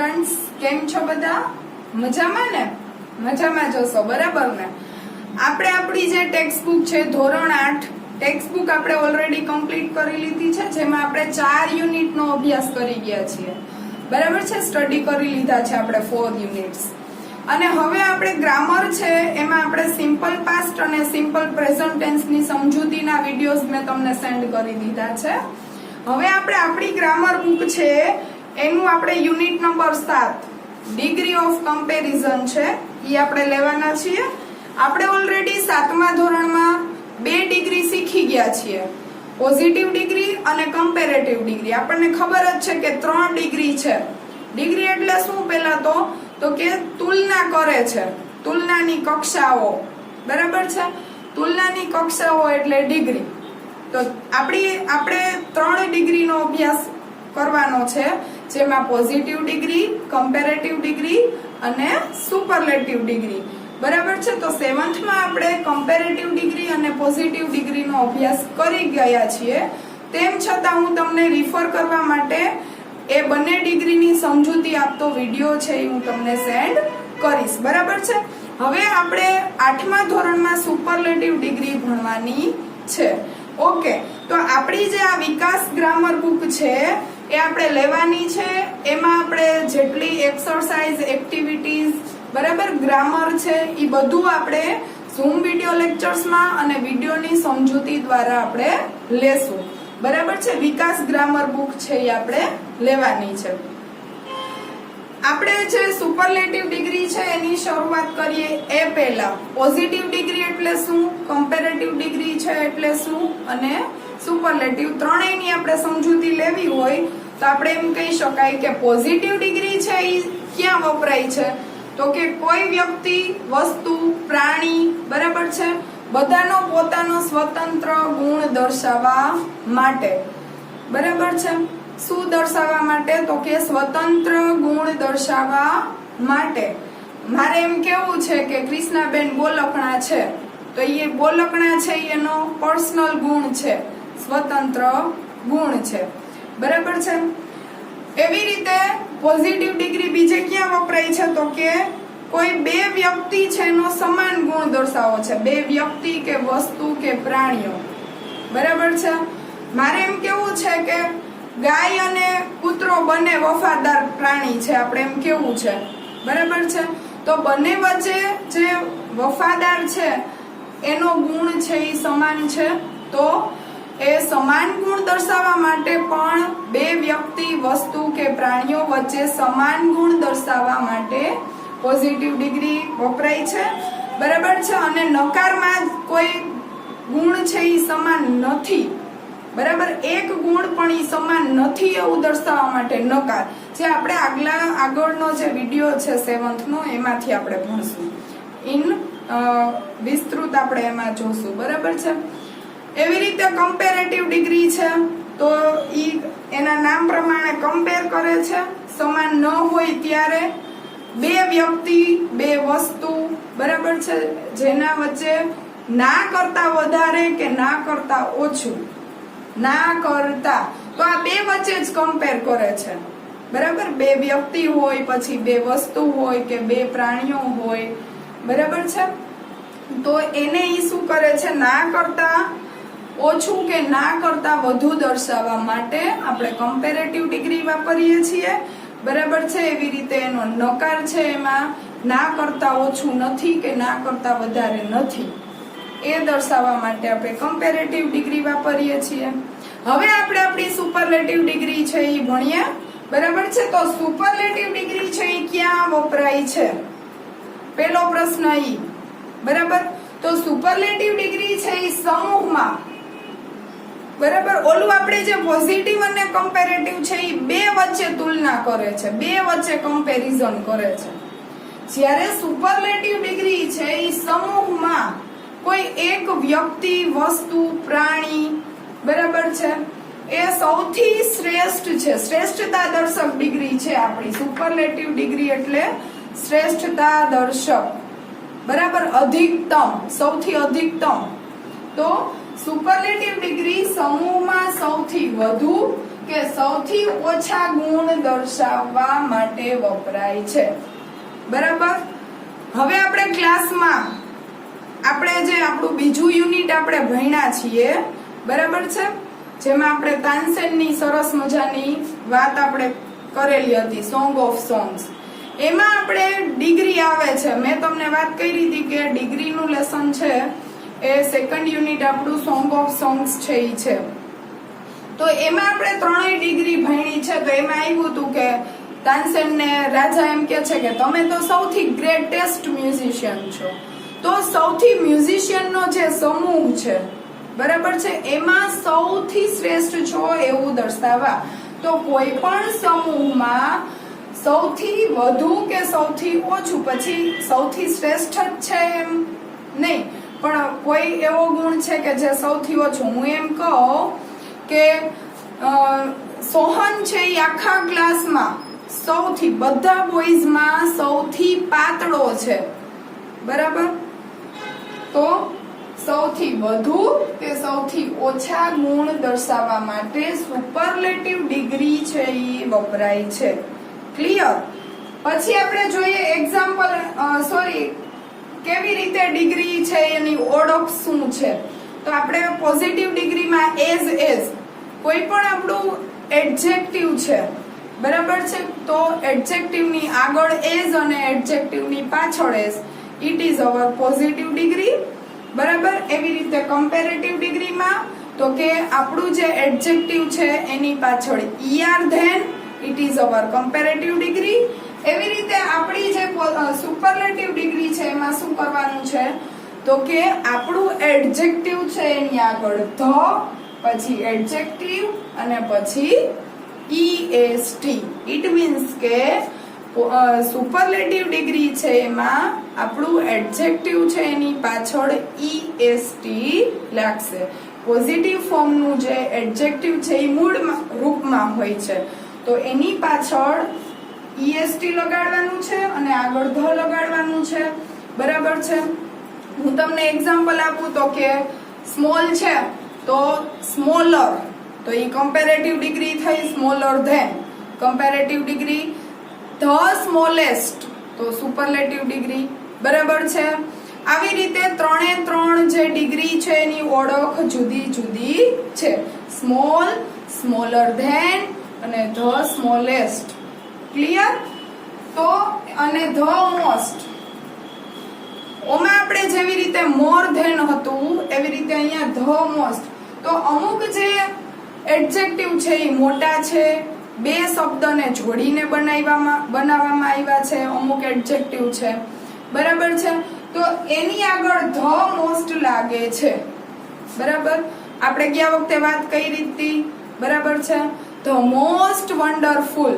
Students, કેમ છો બધા? મજામાં ને? મજામાં જોશો બરાબર ને? આપણે આપણી જે ટેક્સ્ટ બુક છે ધોરણ 8 ટેક્સ્ટ બુક આપણે ઓલરેડી કમ્પ્લીટ કરી લીધી છે, જેમાં આપણે 4 યુનિટનો અભ્યાસ કરી ગયા છીએ બરાબર છે. સ્ટડી કરી લીધા છે આપણે 4 યુનિટ્સ. અને હવે આપણે ગ્રામર છે એમાં આપણે સિમ્પલ પાસ્ટ અને સિમ્પલ પ્રેઝન્ટ ટેન્સની સમજૂતીના વિડીયોઝ મેં તમને સેન્ડ કરી દીધા છે. હવે આપણે આપણી ગ્રામર બુક છે એનું આપણે unit number 7 degree of comparison છે એ આપણે લેવાના છીએ. આપણે ઓલરેડી 7મા ધોરણમાં 2 ડિગ્રી શીખી ગયા છીએ, પોઝિટિવ ડિગ્રી અને કમ્પેરેટિવ ડિગ્રી. આપણને ખબર જ છે કે 3 ડિગ્રી છે. ડિગ્રી એટલે શું? પહેલા તો કે તુલના કરે છે, તુલનાની કક્ષાઓ બરાબર છે. તુલનાની કક્ષાઓ એટલે ડિગ્રી. તો આપણે 3 ડિગ્રીનો અભ્યાસ કરવાનો છે, જેમાં પોઝિટિવ ડિગ્રી, કમ્પેરેટિવ ડિગ્રી અને સુપરલેટિવ ડિગ્રી બરાબર છે. તો 7થમાં આપણે કમ્પેરેટિવ ડિગ્રી અને પોઝિટિવ ડિગ્રીનો અભ્યાસ કરી ગયા છીએ. તેમ છતાં હું તમને રિફર કરવા માટે એ બંને ડિગ્રીની સમજૂતી આપતો વિડીયો છે એ હું તમને સેન્ડ કરીશ બરાબર છે. હવે આપણે 8મા ધોરણમાં સુપરલેટિવ ડિગ્રી ભણવાની છે. ઓકે, તો આપણી જે આ વિકાસ ગ્રામર બુક છે એ આપણે લેવાની છે. એમાં આપણે જેટલી એક્સરસાઇઝ, એક્ટિવિટીઝ બરાબર ગ્રામર છે એ બધું આપણે ઝૂમ વિડીયો લેક્ચર્સમાં અને વિડીયોની સમજૂતી દ્વારા આપણે લેશું બરાબર છે. વિકાસ ગ્રામર બુક છે એ આપણે લેવાની છે. આપણે જે સુપરલેટિવ ડિગ્રી છે એની શરૂઆત કરીએ એ પહેલા પોઝિટિવ ડિગ્રી એટલે શું, કમ્પેરેટિવ ડિગ્રી છે એટલે શું અને સુપરલેટિવ ત્રણેયની આપણે સમજૂતી લેવી હોય તો આપણે એમ કહી શકાય કે પોઝિટિવ ડિગ્રી છે એ ક્યાં વપરાય છે? તો કે કોઈ વ્યક્તિ, વસ્તુ, પ્રાણી બરાબર છે બધાનો પોતાનો સ્વતંત્ર ગુણ દર્શાવવા માટે બરાબર છે. શું દર્શાવવા માટે? તો કે સ્વતંત્ર ગુણ દર્શાવવા માટે. મારે એમ કેવું છે કે કૃષ્ણાબેન બોલકણા છે, તો એ બોલકણા છે એનો પર્સનલ ગુણ છે, સ્વતંત્ર ગુણ છે બરાબર છે. એવી રીતે પોઝિટિવ ડિગ્રી બીજે ક્યાં વપરાય છે? તો કે કોઈ 2 વ્યક્તિ છે એનો સમાન ગુણ દર્શાવો છે, 2 વ્યક્તિ કે વસ્તુ કે પ્રાણીઓ બરાબર છે. મારે એમ કેવું છે કે ગાય અને કૂતરો બંને વફાદાર પ્રાણી છે, આપણે એમ કેવું છે બરાબર છે. તો બંને વચ્ચે જે વફાદાર છે એનો ગુણ છે એ સમાન છે. તો એ સમાન ગુણ દર્શાવવા માટે પણ 2 વ્યક્તિ, વસ્તુ કે પ્રાણીઓ વચ્ચે સમાન ગુણ દર્શાવવા માટે પોઝિટિવ ડિગ્રી વપરાય છે બરાબર છે. અને નકારમાં કોઈ ગુણ છે એ સમાન નથી બરાબર. એક ગુણ પણ એ સમાન નથી એવું દર્શાવવા માટે નકાર, જે આપણે આગળનો જે વિડીયો છે 7થનો એમાંથી આપણે ભણશું, વિસ્તૃત આપણે એમાં જોશું બરાબર છે. એવી રીતે કમ્પેરેટિવ ડિગ્રી છે તો એના નામ પ્રમાણે કમ્પેર કરે છે, સમાન ન હોય ત્યારે 2 વ્યક્તિ, 2 વસ્તુ બરાબર છે જેના વચ્ચે ના કરતા વધારે કે ના કરતા ઓછું, ના કરતા, તો આ 2 વચ્ચે જ કમ્પેર કરે છે બરાબર. 2 વ્યક્તિ હોય, પછી 2 વસ્તુ હોય કે 2 પ્રાણીઓ હોય બરાબર છે. તો એને ઈ શું કરે છે? ના કરતા ઓછું કે ના કરતા વધુ દર્શાવવા માટે આપણે કમ્પેરેટિવ ડિગ્રી વાપરીએ છીએ બરાબર છે. એવી રીતે એનો નકાર છે એમાં ના કરતા ઓછું નથી કે ના કરતા વધારે નથી, એ દર્શાવવા માટે આપણે કમ્પેરેટિવ ડિગ્રી વાપરીએ છીએ. હવે આપણે આપણી સુપરલેટિવ ડિગ્રી છે એ ભણીએ બરાબર છે. તો સુપરલેટિવ ડિગ્રી છે એ ક્યાં વપરાય છે? પહેલો પ્રશ્ન ઈ બરાબર. તો સુપરલેટિવ ડિગ્રી છે એ સમૂહમાં બરાબર. ઓલું આપણે જે પોઝિટિવ અને કમ્પેરેટિવ છે એ 2 વચ્ચે તુલના કરે છે, 2 વચ્ચે કમ્પેરિઝન કરે છે. જ્યારે સુપરલેટિવ ડિગ્રી છે એ સમૂહમાં કોઈ એક વ્યક્તિ, વસ્તુ, પ્રાણી બરાબર છે એ સૌથી શ્રેષ્ઠ છે, શ્રેષ્ઠતા દર્શક ડિગ્રી છે આપણી સુપરલેટિવ ડિગ્રી એટલે શ્રેષ્ઠતા દર્શક બરાબર, અધિકતમ, સૌથી અધિકતમ. તો સુપરલેટિવ ડિગ્રી સમૂહમાં સૌથી વધુ કે સૌથી ઓછા ગુણ દર્શાવવા માટે વપરાય છે. બરાબર. હવે આપણે ક્લાસમાં આપણે જે આપણું બીજું યુનિટ આપણે ભણ્યા છીએ, બરાબર છે, જેમાં આપણે તાનસેનની સરસ મજાની વાત આપણે કરેલી હતી, સોંગ ઓફ સોંગ્સ. એમાં આપણે ડિગ્રી આવે છે. મેં તમને વાત કરી હતી કે ડિગ્રીનું લેસન છે એ સેકન્ડ યુનિટ આપણું સોંગ ઓફ સોંગ્સ છે ઈ છે. તો એમાં આપણે ત્રણેય ડિગ્રી ભણી છે. તો એમાં આવ્યું હતું કે તાનસેનને રાજા એમ કે છે કે તમે તો સૌથી ગ્રેટેસ્ટ મ્યુઝિશિયન છો. તો સૌથી મ્યુઝિશિયનનો જે સમૂહ છે, બરાબર છે, એમાં સૌથી શ્રેષ્ઠ છો એવું દર્શાવવા. તો કોઈ પણ સમૂહમાં સૌથી વધુ કે સૌથી ઓછું, પછી સૌથી શ્રેષ્ઠ જ છે એમ નહીં, પણ કોઈ એવો ગુણ છે કે જે સૌથી ઓછું. હું એમ કહું કે સોહન છે એ આખા ક્લાસમાં સૌથી, બધા બોયઝમાં સૌથી પાતળો છે, બરાબર. તો સૌથી વધુ કે સૌથી ઓછા ગુણ દર્શાવવા માટે સુપરલેટિવ ડિગ્રી છે એ વપરાય છે. ક્લિયર. પછી આપણે જોઈએ એક્ઝામ્પલ, કેવી રીતે ડિગ્રી છે એની ઓળખ શું છે. તો આપણે પોઝિટિવ ડિગ્રીમાં એઝ કોઈ પણ આપણું એડજેક્ટિવ છે, બરાબર છે, તો એડજેક્ટિવની આગળ એઝ અને એડજેક્ટિવની પાછળ as, it is hour positive degree. બરાબર. એવી રીતે કમ્પેરેટિવ ડિગ્રીમાં તો કે આપણું જે એડજેક્ટિવ છે એની પાછળ E R then, it is our comparative degree. એવી રીતે આપણી જે સુપરલેટિવ ડિગ્રી છે એમાં શું કરવાનું છે તો કે આપણું એડજેક્ટિવ છે એની આગળ ધ, પછી એડજેક્ટિવ અને પછી ઈએસટી. ઇટ મીન્સ કે સુપરલેટિવ ડિગ્રી છે એમાં આપણું એડજેક્ટિવ છે એની પાછળ ઈએસટી લાગશે. પોઝિટિવ ફોર્મનું જે એડજેક્ટિવ છે એ મૂળ રૂપમાં હોય છે, તો એની પાછળ ઈએસટી લગાડવાનું છે અને આગળ ધ લગાડવાનું છે, બરાબર છે. હું તમને એક્ઝામ્પલ આપું તો કે સ્મોલ છે તો સ્મોલર, તો એ કમ્પેરેટિવ ડિગ્રી થઈ smaller than comparative degree. The smallest તો સુપરલેટિવ ડિગ્રી, બરાબર છે. આવી રીતે ત્રણે ત્રણ જે ડિગ્રી છે એની ઓળખ જુદી જુદી છે. સ્મોલ, સ્મોલર ધેન અને ધ સ્મોલેસ્ટ. ક્લિયર. તો અને ધ મોસ્ટ, ઓમાં આપણે જેવી રીતે મોર ધેન હતું એવી રીતે અહીંયા ધ મોસ્ટ. તો અમુક જે એડજેક્ટિવ છે એ મોટા છે, બે શબ્દને જોડીને બનાવવામાં આવ્યા છે, અમુક એડજેક્ટિવ છે, બરાબર છે, તો એની આગળ ધ મોસ્ટ લાગે છે, બરાબર. આપણે ગયા વખતે વાત કરી હતી, બરાબર છે. ધ મોસ્ટ વન્ડરફુલ,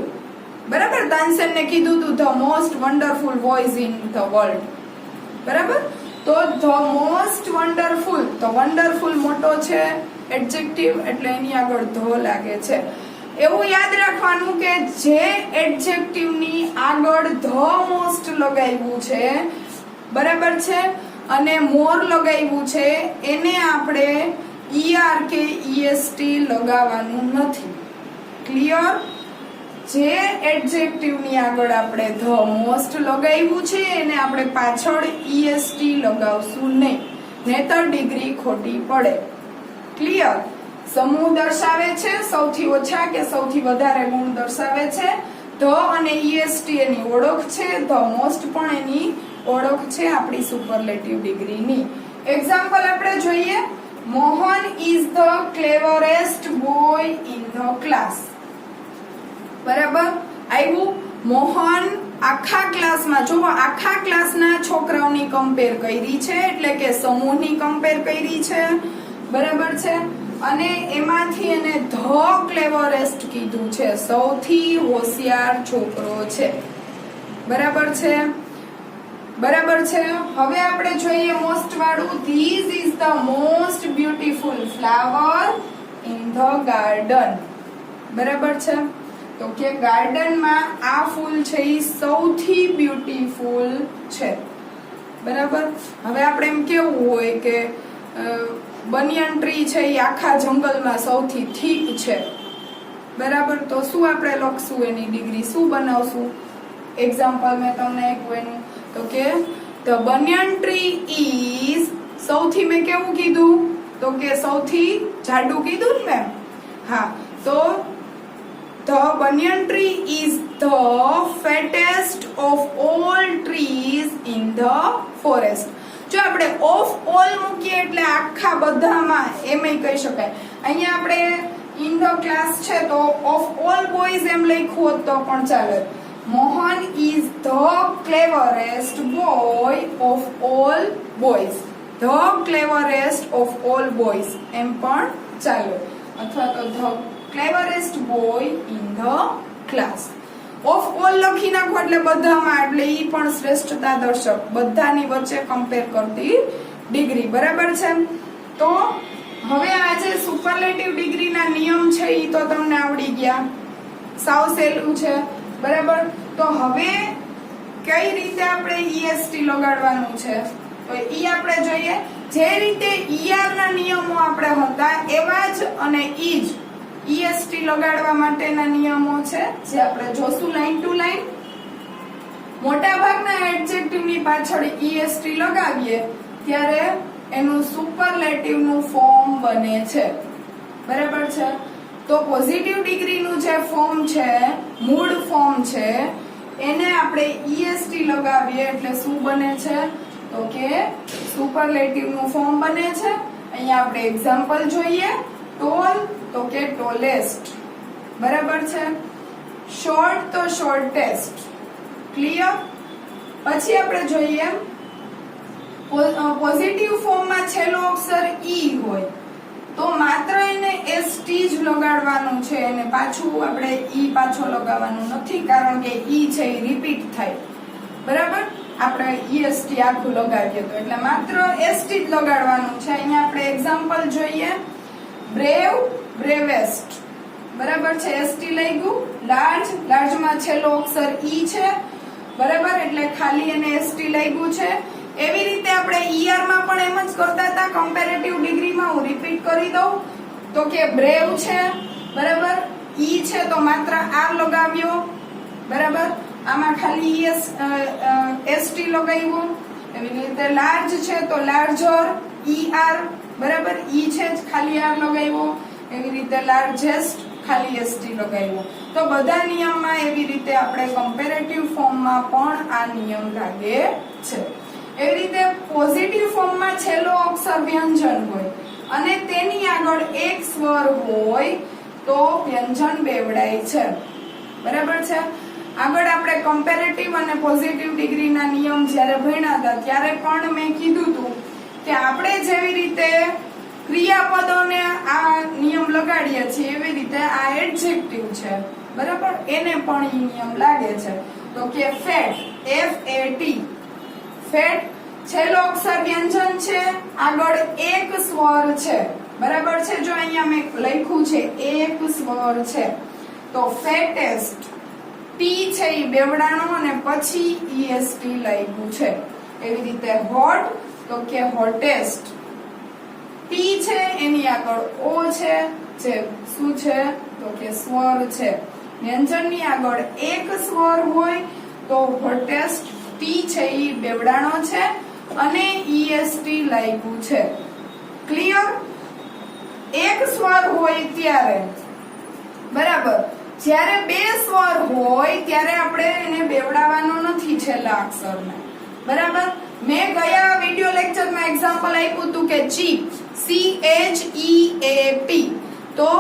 બરાબર. તાનસેનને કીધું હતું the most wonderful voice in the world, બરાબર. તો ધ મોસ્ટ વન્ડરફુલ, તો વન્ડરફુલ મોટો છે એડજેક્ટિવ એટલે એની આગળ ધ લાગે છે. એવું યાદ રાખવાનું કે જે એડજેક્ટિવની આગળ ધ મોસ્ટ લગાવ્યું છે, બરાબર છે, અને મોર લગાવ્યું છે એને આપણે ઈઆર કે ઈએસટી લગાવવાનું નથી. ક્લિયર. જે એડજેક્ટિવની આગળ આપણે ધ મોસ્ટ લગાવ્યું છે એને આપણે પાછળ ઈએસટી લગાવશું નહીં, નહીતર ડિગ્રી ખોટી પડે. ક્લિયર. સમૂહ દર્શાવે છે, સૌથી ઓછા કે સૌથી વધારે ગુણ દર્શાવે છે. ધ અને ઈએસટી એની ઓળખ છે, ધ મોસ્ટ પણ એની ઓળખ છે આપણી સુપરલેટિવ ડિગ્રીની. એક્ઝામ્પલ આપણે જોઈએ. Mohan is the cleverest boy in the class, બરાબર. આવ્યું. મોહન આખા ક્લાસમાં, જો આખા ક્લાસના છોકરાઓની કમ્પેર કરી છે એટલે કે સમૂહની કમ્પેર કરી છે, બરાબર છે, અને એમાંથી એને ધ ક્લેવરેસ્ટ કીધું છે, સૌથી હોશિયાર છોકરો છે, બરાબર છે, બરાબર છે. હવે આપણે જોઈએ મોસ્ટ વાળું. This is the most beautiful flower in the garden, બરાબર છે. તો કે ગાર્ડનમાં આ ફૂલ છે એ સૌથી બ્યુટીફુલ છે, બરાબર. હવે આપણે એમ કેવું હોય કે બનિયન ટ્રી છે એ આખા જંગલમાં સૌથી થીક છે, બરાબર. તો શું આપણે લખશું એની ડિગ્રી, શું બનાવશું? એક્ઝામ્પલ મેં તમને આપ્યું એનું, તો કે ધ બનિયન ટ્રી ઇઝ, સૌથી મેં કેવું કીધું? તો કે સૌથી જાડું કીધું ને મેં. હા, તો the banyan tree is the fattest of all trees in the forest. જો આપણે ઓફ ઓલ મૂકીએ એટલે આખા બધામાં એમય કહી શકાય. અહીંયા આપણે ઇન ધ ક્લાસ છે તો ઓફ ઓલ બોયઝ એમ લખ્યું હોત તો પણ ચાલે. Mohan is the cleverest boy of all boys. The cleverest of all boys એમ પણ ચાલે, અથવા તો the cleverest boy in the class. Of all લખી નાખો એટલે બધામાં, એટલે ઈ પણ શ્રેષ્ઠતા દર્શક, બધાની વચ્ચે કમ્પેર કરતી ડિગ્રી. બરાબર છે. તો હવે આ જે સુપરલેટિવ ડિગ્રીના નિયમ છે ઈ તો તમને આવડી ગયા, સાવ સહેલું છે. બરાબર. તો હવે કઈ રીતે આપણે ઈએસટી લગાડવાનું છે તો ઈ આપણે જોઈએ. જે રીતે ઈઆર ના નિયમો આપણે હતા એવા જ અને ઈ જ ઈએસટી લગાડવા માટેના નિયમો છે જે આપણે જોશું લાઈન ટુ લાઈન. મોટા ભાગના એડજેક્ટિવની પાછળ ઈએસટી લગાવીએ ત્યારે એનું સુપરલેટિવ નું ફોર્મ બને છે. બરાબર છે. તો પોઝિટિવ ડિગ્રીનું જે ફોર્મ છે, મૂળ ફોર્મ છે, એને આપણે ઈએસટી લગાવીએ એટલે શું બને છે? તો કે સુપરલેટિવ નું ફોર્મ બને છે. અહીંયા આપણે એક્ઝામ્પલ જોઈએ. ટોલ તો કે ટોલેસ્ટ. બરાબર છે. શોર્ટ તો શોર્ટેસ્ટ. ક્લિયર. પછી આપણે જોઈએ પોઝિટિવ ફોર્મમાં છેલ્લો અક્ષર ઈ હોય તો માત્ર એને એસટી જ લગાડવાનું છે, એને પાછું આપણે ઈ પાછો લગાવવાનું નથી, કારણ કે ઈ છે એ રિપીટ થાય. બરાબર. આપણે ઈએસટી આખું લગાવીએ તો એટલે માત્ર એસટી જ લગાડવાનું છે. અહીંયા આપણે એક્ઝામ્પલ જોઈએ. બ્રેવ, બ્રેવેસ્ટ. બરાબર છે. એસટી લઈ ગયું. લાર્જ, લાર્જમાં છેલ્લો અક્ષર ઈ છે. બરાબર. એટલે ખાલી એને એસટી લઈ ગયું છે. એવી રીતે આપણે ઈઆર માં પણ એમ જ કરતા હતા. કમ્પેરેટિવ ડિગ્રીમાં હું રિપીટ કરી દઉં તો કે બ્રેવ છે. બરાબર. ઈ છે તો માત્ર આર લગાવ્યો. બરાબર. આમાં ખાલી એસટી લગાવ્યું. એવી રીતે લાર્જ છે તો લાર્જર, ઈ આર. બરાબર. ઈ છે ખાલી આર લગાવ્યો. એવી રીતે લાર્જેસ્ટ ખાલી એસટી લગાવ્યો. તો બધા નિયમમાં એવી રીતે આપણે કમ્પેરેટિવ ફોર્મમાં પણ આ નિયમ લાગે છે. એવી રીતે પોઝિટિવ ફોર્મમાં છેલ્લો અક્ષર વ્યંજન હોય અને તેની આગળ એક સ્વર હોય તો વ્યંજન બેવડાય છે. બરાબર છે. આગળ આપણે કમ્પેરેટિવ અને પોઝિટિવ ડિગ્રીના નિયમ જ્યારે ભણ્યા હતા ત્યારે પણ મેં કીધું હતું કે આપણે જેવી રીતે ક્રિયાપદોને આ નિયમ લગાડીએ છીએ એવી રીતે આ એડજેક્ટિવ છે. બરાબર. એને પણ ઈ નિયમ લાગે છે. તો કે ફેટ, FAT. ફેટ છેલ્લો અક્ષર વ્યંજન છે, આગળ એક સ્વર છે. બરાબર છે. જો અહીંયા મેં લખ્યું છે એક સ્વર છે તો ફેટેસ્ટ. ટી છે એ બેવડાણો અને પછી ઈએસટી લાગ્યું છે. એવી રીતે હોટ તો કે હોટેસ્ટ. ટી છે એની આગળ ઓ છે જે શું છે તો કે સ્વર છે. વ્યંજનની આગળ એક સ્વર હોય તો હોટેસ્ટ. ટી છે એ બેવડાણો છે અને ઈએસટી લાગ્યું છે. ક્લિયર. એક સ્વર હોય ત્યારે. બરાબર. જ્યારે બે સ્વર હોય ત્યારે આપણે એને બેવડાવવાનો નથી છેલ્લા અક્ષરને. બરાબર. મેં ગયા વિડિયો લેક્ચરમાં એક્ઝામ્પલ આપ્યું હતું કે ચીપ, CHEAP. તો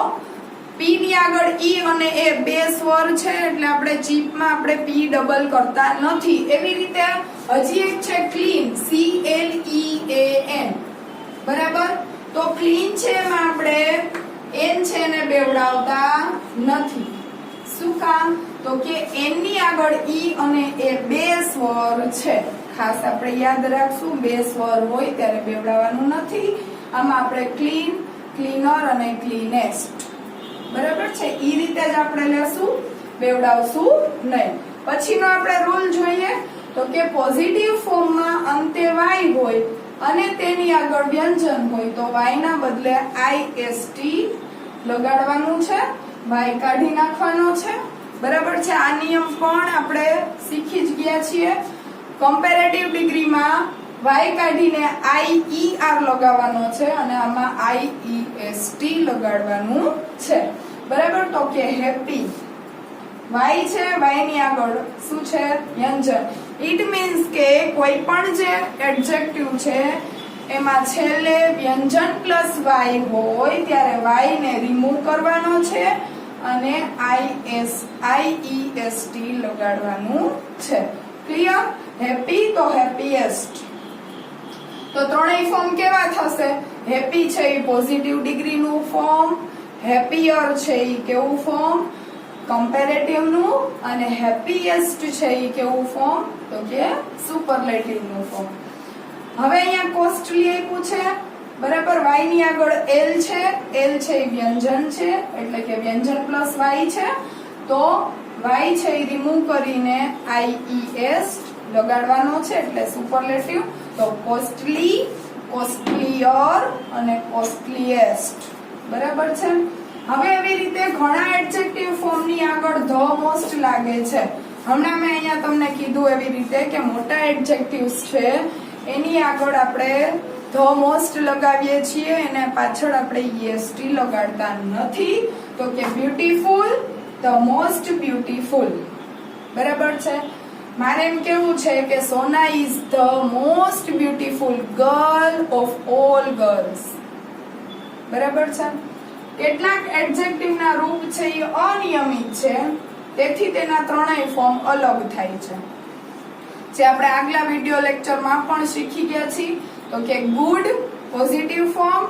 પી ની આગળ ઈ અને એ બે સ્વર છે એટલે આપણે ચીપમાં આપણે પી ડબલ કરતા નથી. એવી રીતે હજી એક છે ક્લીન, CLEAN. બરાબર. તો ક્લીન છે એમાં આપણે એન છે એને બેવડાવતા નથી. શું કામ? તો કે એન ની આગળ ઈ અને એ બે સ્વર છે. ખાસ આપણે યાદ રાખશું, બે સ્વર હોય ત્યારે બેવડાવવાનું નથી. આમાં આપણે ક્લીન, ક્લીનર અને ક્લીનેસ્ટ. બરાબર છે. ઈ રીતે જ આપણે લેશું, બેવડાવશું નહીં. પછીનો આપણે રૂલ જોઈએ તો કે પોઝિટિવ ફોર્મમાં અંતે વાય હોય અને તેની આગળ વ્યંજન હોય તો વાય ના બદલે IST લગાડવાનું છે. વાય કાઢી નાખવાનો છે, બરાબર છે. આ નિયમ પણ આપણે શીખી જ ગયા છીએ. કમ્પેરેટિવ ડિગ્રીમાં વાય કાઢીને IER લગાવવાનો છે અને આમાં IEST લગાડવાનું છે, બરાબર. તો કે હેપી, વાય છે, વાય ની આગળ શું છે? વ્યંજન. ઇટ મીન્સ કે કોઈ પણ જે એડજેક્ટિવ છે એમાં છેલ્લે વ્યંજન પ્લસ વાય હોય ત્યારે વાય ને રિમૂવ કરવાનો છે અને IEST લગાડવાનું છે. ક્લિયર? હેપી તો હેપીએસ્ટ. તો ત્રણેય ફોર્મ કેવા થશે? હેપી છે એ પોઝિટિવ ડિગ્રી નું ફોર્મ, હેપીયર છે એ કેવું ફોર્મ? કમ્પેરેટિવ નું, અને હેપીએસ્ટ છે એ કેવું ફોર્મ? તો કે સુપરલેટિવ નું ફોર્મ. હવે અહીંયા કોસ્ટલી આપ્યું છે, બરાબર. વાય ની આગળ એલ છે, એલ છે એ વ્યંજન છે એટલે કે વ્યંજન પ્લસ વાય છે, તો વાય છે એ રિમૂવ કરીને IES લગાડવાનો છે એટલે સુપરલેટિવ. તો કોસ્ટલી, કોસ્ટલીયર અને કોસ્ટલીએસ્ટ, બરાબર છે. હવે એવી રીતે ઘણા એડજેક્ટિવ ફોર્મ ની આગળ ધ મોસ્ટ લાગે છે. હમણાં મેં અહીંયા તમને કીધું એવી રીતે કે મોટા એડજેક્ટિવ્સ છે એની આગળ આપણે ધ મોસ્ટ લગાવીએ છીએ, એને પાછળ આપણે EST લગાડતા નથી. તો કે બ્યુટીફુલ, ધ મોસ્ટ બ્યુટીફુલ, બરાબર છે. મારે એમ કેવું છે કે Sona is the most beautiful girl of all girls, બરાબર છે. કેટલાક એડજેક્ટિવ ના રૂપ છે એ અનિયમિત છે, તેથી તેના ત્રણેય ફોર્મ અલગ થાય છે, જે આપણે આગલા વિડિયો લેક્ચરમાં પણ શીખી ગયા છીએ. તો કે ગુડ પોઝિટિવ ફોર્મ,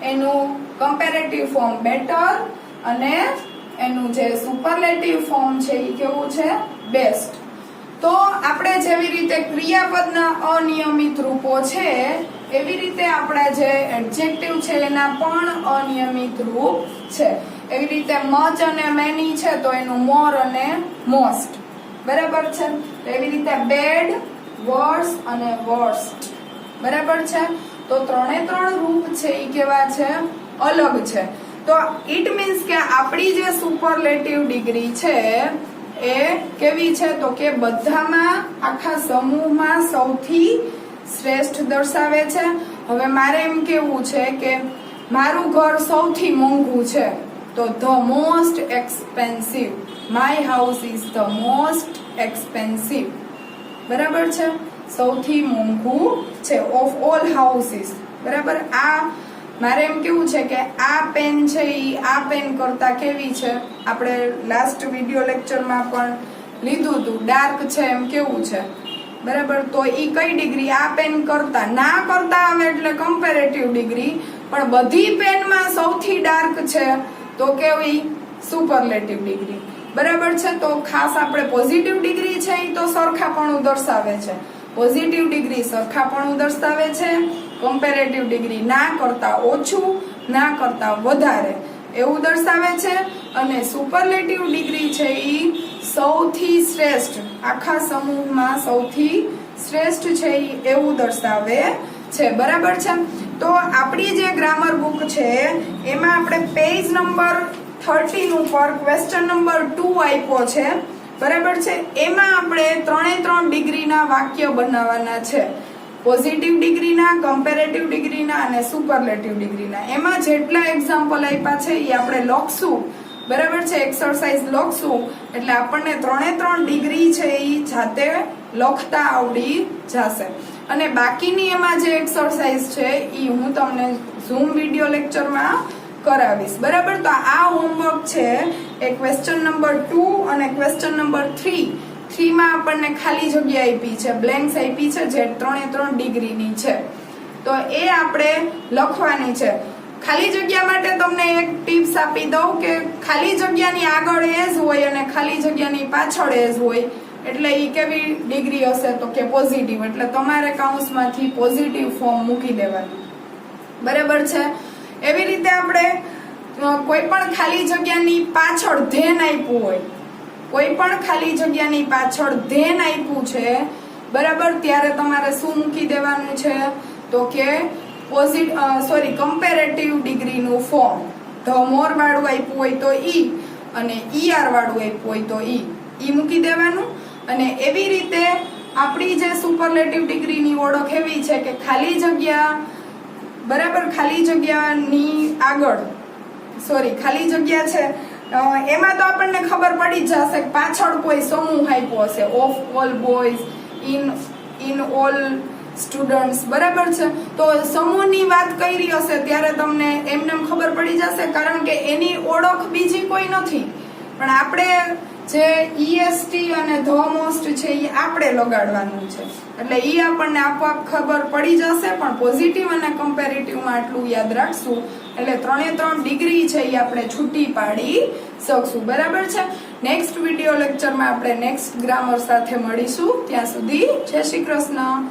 એનું કમ્પેરેટિવ ફોર્મ બેટર, અને એનું જે સુપરલેટિવ ફોર્મ છે એ કેવું છે? બેસ્ટ. તો આપણે જેવી રીતે ક્રિયાપદના અનિયમિત રૂપો છે એવી રીતે આપણા જે એડજેક્ટિવ છે એના પણ અનિયમિત રૂપ છે. એવી રીતે મચ અને મેની છે તો એનું મોર અને મોસ્ટ, બરાબર છે. એવી રીતે બેડ, વર્સ અને વર્સ્ટ, બરાબર છે. તો ત્રણે ત્રણ રૂપ છે એ કેવા છે? અલગ છે. તો ઇટ મીન્સ કે આપણી જે સુપરલેટિવ ડિગ્રી છે એ કેવી છે? તો કે બધામાં, આખા સમૂહમાં સૌથી શ્રેષ્ઠ દર્શાવે છે. હવે મારે એમ કેવું છે કે મારું ઘર સૌથી મોંઘું છે, તો the most expensive, my house is the most expensive, બરાબર છે. સૌથી મોંઘું છે ઓફ ઓલ હાઉસીસ, બરાબર. આ મારે એમ કેવું છે કે આ પેન છે એ આ પેન કરતા કેવી છે? આપણે લાસ્ટ વિડિયો લેક્ચરમાં પણ લીધું હતું, ડાર્ક છે એમ કેવું છે, બરાબર. તો ઈ કઈ ડિગ્રી? આ પેન કરતા, ના કરતા આવે એટલે કમ્પેરેટિવ ડિગ્રી, પણ બધી પેનમાં સૌથી ડાર્ક છે તો કેવી? સુપરલેટિવ ડિગ્રી, બરાબર છે. તો ખાસ આપણે પોઝિટિવ ડિગ્રી છે એ તો સરખાપણું દર્શાવે છે, પોઝિટિવ ડિગ્રી સરખાપણું દર્શાવે છે, કમ્પેરેટિવ ડિગ્રી ના કરતા ઓછું, ના કરતા વધારે એવું દર્શાવે છે, અને સુપરલેટિવ ડિગ્રી છે એ સૌથી શ્રેષ્ઠ, આખા સમૂહમાં સૌથી શ્રેષ્ઠ છે એવું દર્શાવે છે, બરાબર છે. તો આપણી જે ગ્રામર બુક છે એમાં આપણે પેજ નંબર 13 ઉપર ક્વેશ્ચન નંબર 2 આપ્યો છે, બરાબર છે. એમાં આપણે ત્રણે ત્રણ ડિગ્રીના વાક્ય બનાવવાના છે, પોઝિટિવ ડિગ્રીના, કમ્પેરેટિવ ડિગ્રીના અને સુપરલેટિવ ડિગ્રીના. એમાં જેટલા એક્ઝામ્પલ આપ્યા છે એ આપણે લખશું, બરાબર છે. એક્સરસાઇઝ લખશું એટલે આપણને ત્રણે ત્રણ ડિગ્રી છે એ જાતે લખતા આવડી જશે. અને બાકીની એમાં જે એક્સરસાઇઝ છે એ હું તમને ઝૂમ વિડિયો લેક્ચરમાં કરાવીશ, બરાબર. તો આ હોમવર્ક છે એ ક્વેશ્ચન નંબર 2 અને ક્વેશ્ચન નંબર 3 માં આપણને ખાલી જગ્યા આપી છે, બ્લેન્ક્સ આપી છે જે ત્રણે ત્રણ ડિગ્રીની છે, તો એ આપણે લખવાની છે. ખાલી જગ્યા માટે તમને એક ટિપ્સ આપી દઉં કે ખાલી જગ્યાની આગળ એજ હોય અને ખાલી જગ્યાની પાછળ એજ હોય, એટલે એ કેવી ડિગ્રી હશે? તો કે પોઝિટિવ, એટલે તમારે કાઉન્સમાંથી પોઝિટિવ ફોર્મ મૂકી દેવાનું, બરાબર છે. એવી રીતે આપણે કોઈ પણ ખાલી જગ્યાની પાછળ ધેન આપ્યું હોય, કોઈ પણ ખાલી જગ્યાની પાછળ ધેન આપ્યું છે, બરાબર, ત્યારે તમારે શું મૂકી દેવાનું છે? તો કે કમ્પેરેટિવ ડિગ્રીનું ફોર્મ. ધ મોર વાળું આપ્યું હોય તો ઈ, અને ER વાળું આપ્યું હોય તો ઈ મૂકી દેવાનું. અને એવી રીતે આપણી જે સુપરલેટિવ ડિગ્રીની ઓળખ એવી છે કે ખાલી જગ્યા બરાબર, ખાલી જગ્યાની આગળ ખાલી જગ્યા છે એમાં તો આપણને ખબર પડી જ જશે કે પાછળ કોઈ સમૂહ આપ્યો હશે, of all boys, in all students, બરાબર છે. તો સમૂહની વાત કરી હશે ત્યારે તમને એમને ખબર પડી જશે, કારણ કે એની ઓળખ બીજી કોઈ નથી, પણ આપણે જે EST અને ધ મોસ્ટ છે એ આપણે લગાડવાનું છે, એટલે એ આપણને આપોઆપ ખબર પડી જશે. પણ પોઝિટિવ અને કમ્પેરેટિવમાં આટલું યાદ રાખશું એટલે 3 ડિગ્રી છે એ આપણે છૂટી પાડી શકશું, બરાબર છે. નેક્સ્ટ વિડીયો લેક્ચરમાં આપણે નેક્સ્ટ ગ્રામર સાથે મળીશું. ત્યાં સુધી જય શ્રી કૃષ્ણ.